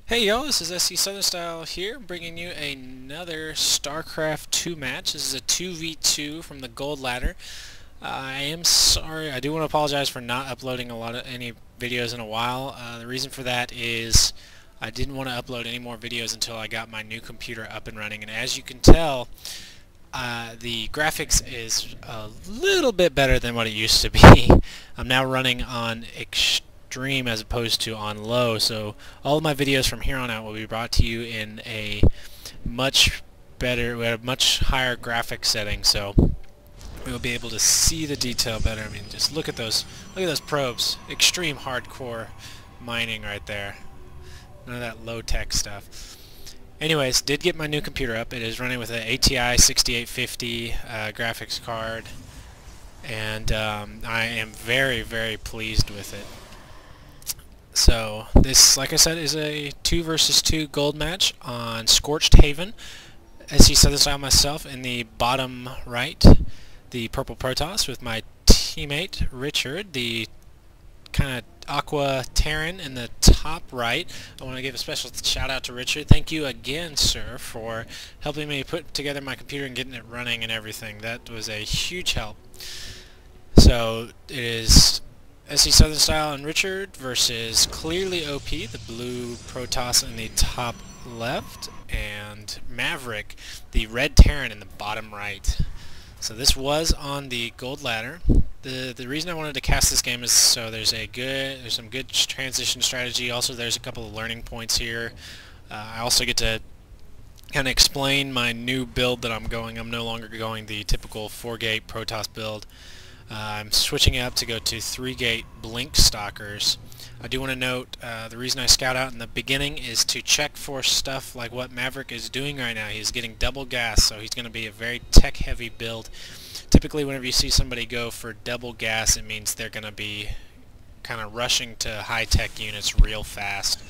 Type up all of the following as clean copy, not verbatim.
Hey yo, this is SC Southern Style here, bringing you another StarCraft 2 match. This is a 2v2 from the gold ladder. I am sorry, I do want to apologize for not uploading any videos in a while. The reason for that is I didn't want to upload any more videos until I got my new computer up and running, and as you can tell, the graphics is a little bit better than what it used to be. I'm now running on extreme as opposed to on low, so all of my videos from here on out will be brought to you in a much better, a much higher graphic setting, so we will be able to see the detail better. I mean, just look at those probes. Extreme hardcore mining right there. None of that low-tech stuff. Anyways, did get my new computer up. It is running with an ATI 6850 graphics card, and I am very, very pleased with it. So this, like I said, is a 2 versus 2 gold match on Scorched Haven. SC Southern Style myself in the bottom right, the purple Protoss with my teammate Richard, the kind of aqua Terran in the top right. I want to give a special shout out to Richard. Thank you again, sir, for helping me put together my computer and getting it running and everything. That was a huge help. So it is SC Southern Style and Richard versus Clearly OP, the blue Protoss in the top left, and Maverick, the red Terran in the bottom right. So this was on the gold ladder. The reason I wanted to cast this game is so there's some good transition strategy. Also, there's a couple of learning points here. I also get to kind of explain my new build that I'm going. I'm no longer going the typical 4-gate Protoss build. I'm switching it up to go to 3-gate Blink Stalkers. I do want to note the reason I scout out in the beginning is to check for stuff like what Maverick is doing right now. He's getting double gas, so he's going to be a very tech-heavy build. Typically, whenever you see somebody go for double gas, it means they're going to be kind of rushing to high-tech units real fast.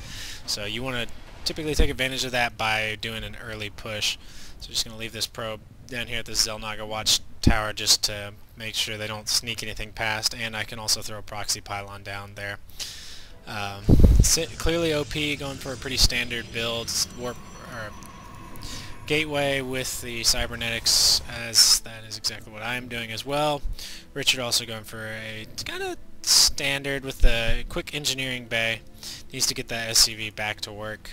So you want to typically take advantage of that by doing an early push. So just going to leave this probe down here at the Zelnaga watchtower just to make sure they don't sneak anything past, and I can also throw a proxy pylon down there. Clearly OP, going for a pretty standard build, gateway with the cybernetics, as that is exactly what I am doing as well. Richard also going for a kind of standard with the quick engineering bay. Needs to get that SCV back to work.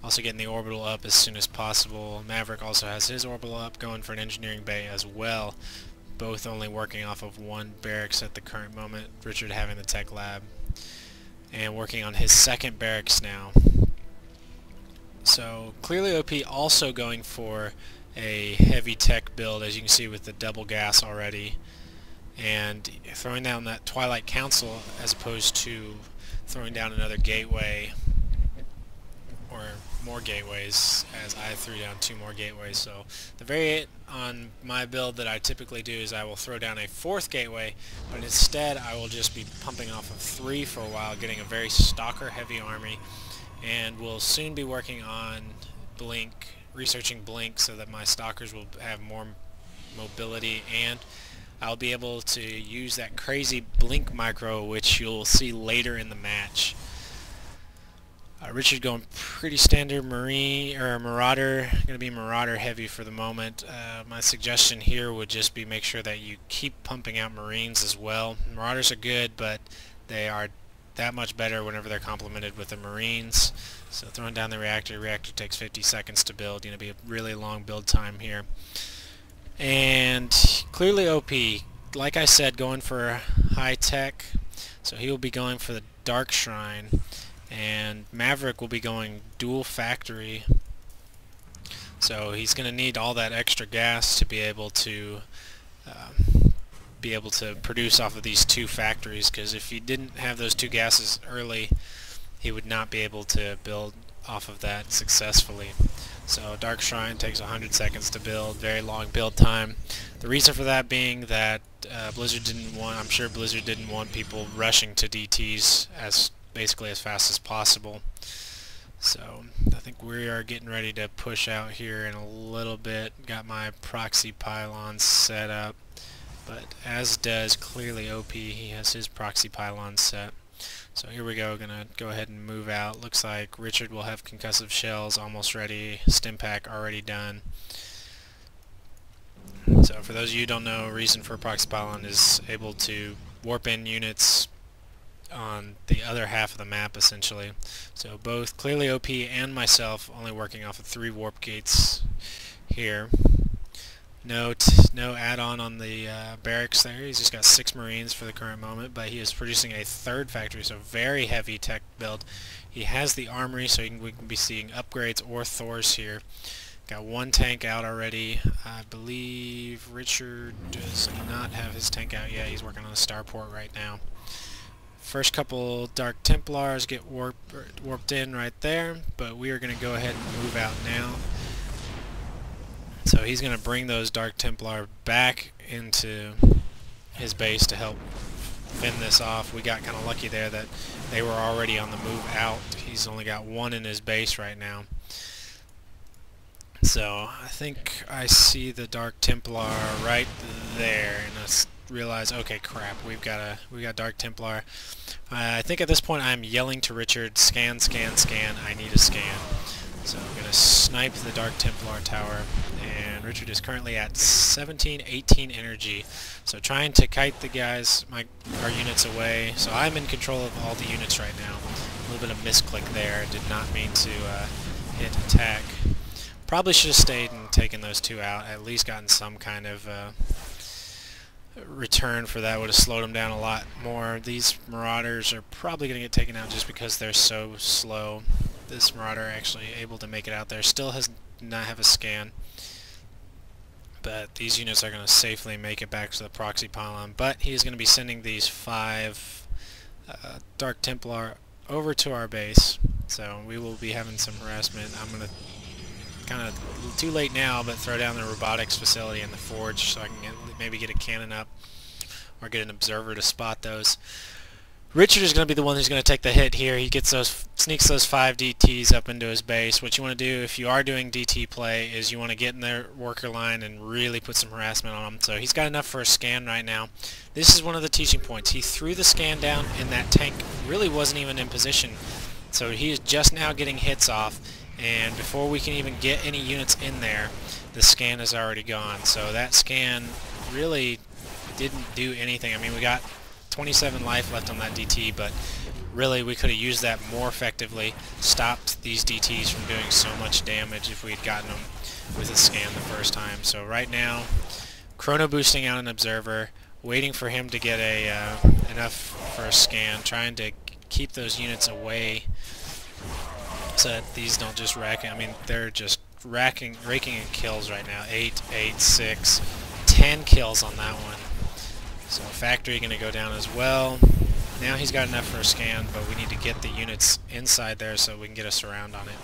Also getting the orbital up as soon as possible. Maverick also has his orbital up, going for an engineering bay as well. Both only working off of one barracks at the current moment. Richard having the tech lab and working on his second barracks now. So Clearly OP also going for a heavy tech build, as you can see with the double gas already, and throwing down that Twilight Council as opposed to throwing down another gateway or more gateways, as I threw down 2 more gateways. So the variant on my build that I typically do is I will throw down a 4th gateway, but instead I will just be pumping off of 3 for a while, getting a very stalker heavy army, and we'll soon be working on Blink, researching Blink, so that my stalkers will have more mobility, and I'll be able to use that crazy Blink micro, which you'll see later in the match. Richard going pretty standard Marauder, going to be Marauder heavy for the moment. My suggestion here would just be make sure that you keep pumping out Marines as well. Marauders are good, but they are that much better whenever they're complemented with the Marines. So throwing down the reactor takes 50 seconds to build. Going to be a really long build time here. And Clearly OP, like I said, going for high tech. So he will be going for the Dark Shrine, and Maverick will be going dual factory. So he's going to need all that extra gas to be able to produce off of these 2 factories, because if he didn't have those 2 gases early, he would not be able to build off of that successfully. So Dark Shrine takes 100 seconds to build, very long build time. The reason for that being that I'm sure Blizzard didn't want people rushing to DTs basically as fast as possible. So I think we are getting ready to push out here in a little bit. Got my proxy pylon set up, but as does Clearly OP, he has his proxy pylon set. So here we go, gonna go ahead and move out. Looks like Richard will have concussive shells almost ready, stim pack already done. So for those of you who don't know, reason for proxy pylon is able to warp in units on the other half of the map essentially. So both Clearly OP and myself only working off of 3 warp gates here. No add-on on the barracks there. He's just got 6 Marines for the current moment, but he is producing a 3rd factory, so very heavy tech build. He has the armory, so we can be seeing upgrades or Thors here. Got 1 tank out already. I believe Richard does not have his tank out yet. He's working on a starport right now. First couple Dark Templars get warped in right there, but we are going to go ahead and move out now. So he's going to bring those Dark Templar back into his base to help fend this off. We got kind of lucky there that they were already on the move out. He's only got 1 in his base right now. So I think I see the Dark Templar right there, and I realize, okay, crap, we got Dark Templar. I think at this point I'm yelling to Richard, scan, scan, scan, I need a scan. So I'm going to snipe the Dark Templar tower, and Richard is currently at 18 energy. So trying to kite the guys, our units away. So I'm in control of all the units right now. A little bit of misclick there, did not mean to hit attack. Probably should have stayed and taken those 2 out, at least gotten some kind of return for that. Would have slowed them down a lot more. These Marauders are probably going to get taken out just because they're so slow. This Marauder actually able to make it out there. Still does not have a scan, but these units are going to safely make it back to the proxy pylon. But he's going to be sending these 5 Dark Templar over to our base, so we will be having some harassment. I'm going to kind of too late now, but throw down the robotics facility and the forge so I can maybe get a cannon up or get an observer to spot those. Richard is going to be the one who's going to take the hit here. He gets sneaks those 5 DTs up into his base. What you want to do if you are doing DT play is you want to get in their worker line and really put some harassment on them. So he's got enough for a scan right now. This is one of the teaching points. He threw the scan down and that tank really wasn't even in position. So he is just now getting hits off, and before we can even get any units in there, the scan is already gone. So that scan really didn't do anything. I mean, we got 27 life left on that DT, but really we could have used that more effectively, stopped these DTs from doing so much damage if we had gotten them with a scan the first time. So right now, chrono boosting out an observer, waiting for him to get enough for a scan, trying to keep those units away so that these don't just rack. I mean, they're just raking in kills right now. 8, 8, 6, 10 kills on that one. So factory going to go down as well. Now he's got enough for a scan, but we need to get the units inside there so we can get a surround on it.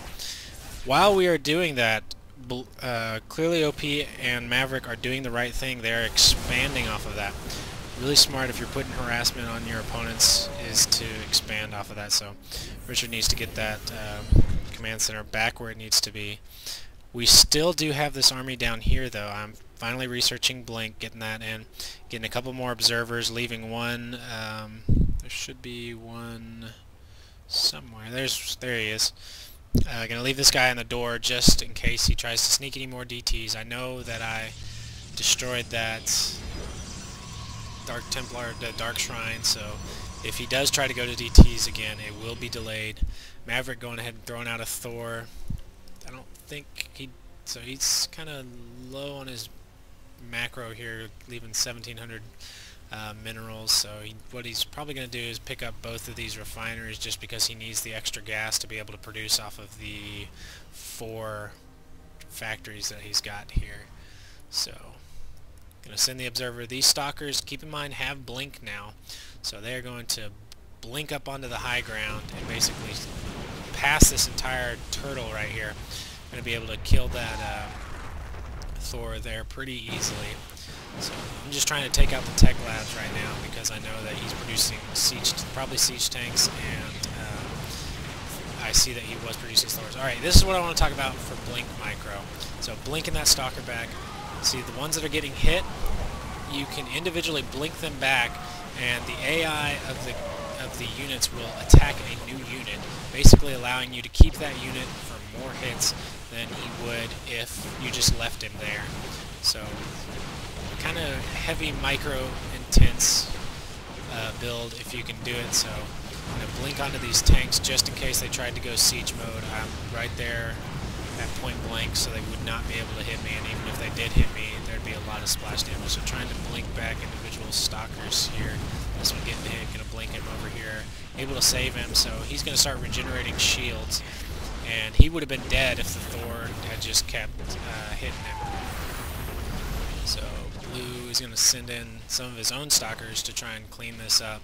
While we are doing that, Clearly OP and Maverick are doing the right thing. They're expanding off of that. Really smart if you're putting harassment on your opponents is to expand off of that. So Richard needs to get that command center back where it needs to be. We still do have this army down here though. I'm finally researching Blink, getting that in, getting a couple more observers, leaving one. There should be one somewhere. There he is. Gonna leave this guy on the door just in case he tries to sneak any more DTs. I know that I destroyed that Dark Templar, the Dark Shrine, so if he does try to go to DTs again, it will be delayed. Maverick going ahead and throwing out a Thor. I don't think so he's kind of low on his macro here, leaving 1,700 minerals. So what he's probably going to do is pick up both of these refineries just because he needs the extra gas to be able to produce off of the 4 factories that he's got here. So going to send the observer. These stalkers, keep in mind, have blink now, so they're going to blink up onto the high ground and basically pass this entire turtle right here. Going to be able to kill that Thor there pretty easily. So I'm just trying to take out the tech labs right now because I know that he's producing probably siege tanks, and I see that he was producing Thors. Alright, this is what I want to talk about for Blink Micro. So blinking that stalker back. See, the ones that are getting hit, you can individually blink them back, and the AI of the of the units will attack a new unit, basically allowing you to keep that unit for more hits than he would if you just left him there. So kind of heavy micro intense build if you can do it. So I'm going to blink onto these tanks just in case they tried to go siege mode. I'm right there at point blank, so they would not be able to hit me, and even if they did hit me, there'd be a lot of splash damage. So trying to blink back individual stalkers here. This one getting hit, going to blink him over here. Able to save him, so he's going to start regenerating shields, and he would have been dead if the Thor had just kept hitting him. So Blue is going to send in some of his own stalkers to try and clean this up.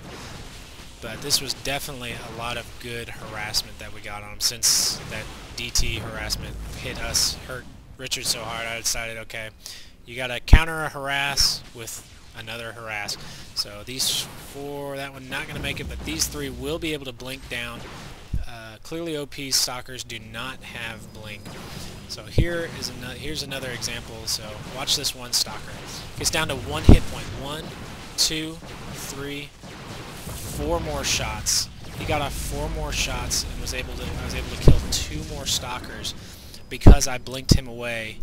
But this was definitely a lot of good harassment that we got on him. Since that DT harassment hurt Richard so hard, I decided, okay, you got to counter a harass with another harass. So these four, that one not going to make it, but these three will be able to blink down. Clearly OP stalkers do not have blink. So here's another example. So watch this one stalker. Gets down to 1 hit point. 1, 2, 3, 4 more shots. He got off 4 more shots and I was able to kill 2 more stalkers because I blinked him away.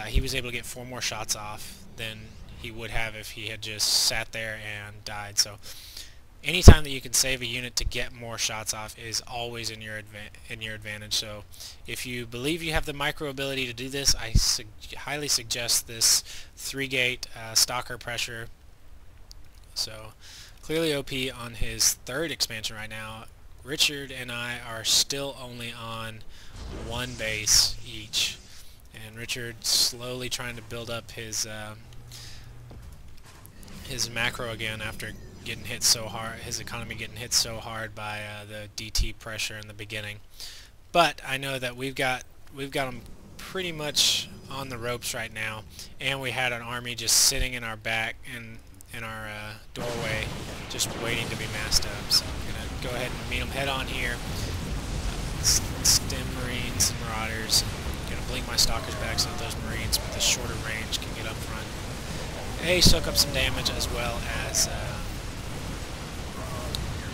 He was able to get 4 more shots off than he would have if he had just sat there and died. So anytime that you can save a unit to get more shots off is always in your advantage. So if you believe you have the micro ability to do this, I highly suggest this 3-gate stalker pressure. So clearly OP on his 3rd expansion right now. Richard and I are still only on 1 base each, and Richard slowly trying to build up his macro again after getting hit so hard, his economy getting hit so hard by the DT pressure in the beginning. But I know that we've got him pretty much on the ropes right now, and we had an army just sitting in our back and in our doorway just waiting to be massed up. So I'm going to go ahead and meet them head on here. Stem Marines and Marauders. I'm going to blink my stalkers back so that those Marines with the shorter range can get up front. They soak up some damage as well as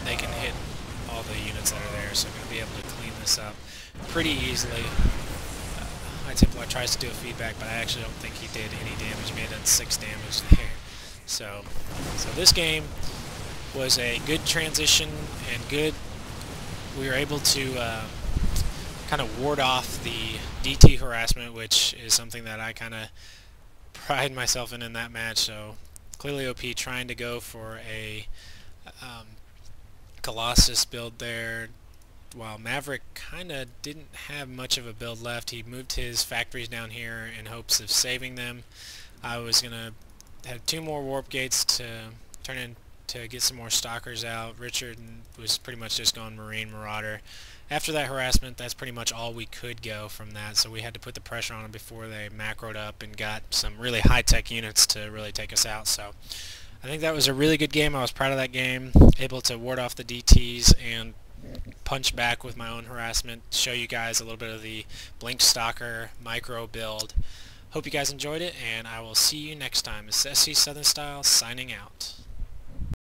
they can hit all the units that are there. So I'm going to be able to clean this up pretty easily. My Templar tries to do a feedback, but I actually don't think he did any damage. He may have done 6 damage there. So this game was a good transition and good. We were able to kind of ward off the DT harassment, which is something that I kind of pride myself in that match. So clearly OP trying to go for a Colossus build there, while Maverick kind of didn't have much of a build left. He moved his factories down here in hopes of saving them. I was going to have 2 more warp gates to turn in to get some more stalkers out. Richard was pretty much just going Marine Marauder. After that harassment, that's pretty much all we could go from that, so we had to put the pressure on them before they macroed up and got some really high-tech units to really take us out. So I think that was a really good game. I was proud of that game, able to ward off the DTs and punch back with my own harassment, show you guys a little bit of the Blink Stalker micro build. Hope you guys enjoyed it, and I will see you next time. It's SC Southern Style signing out.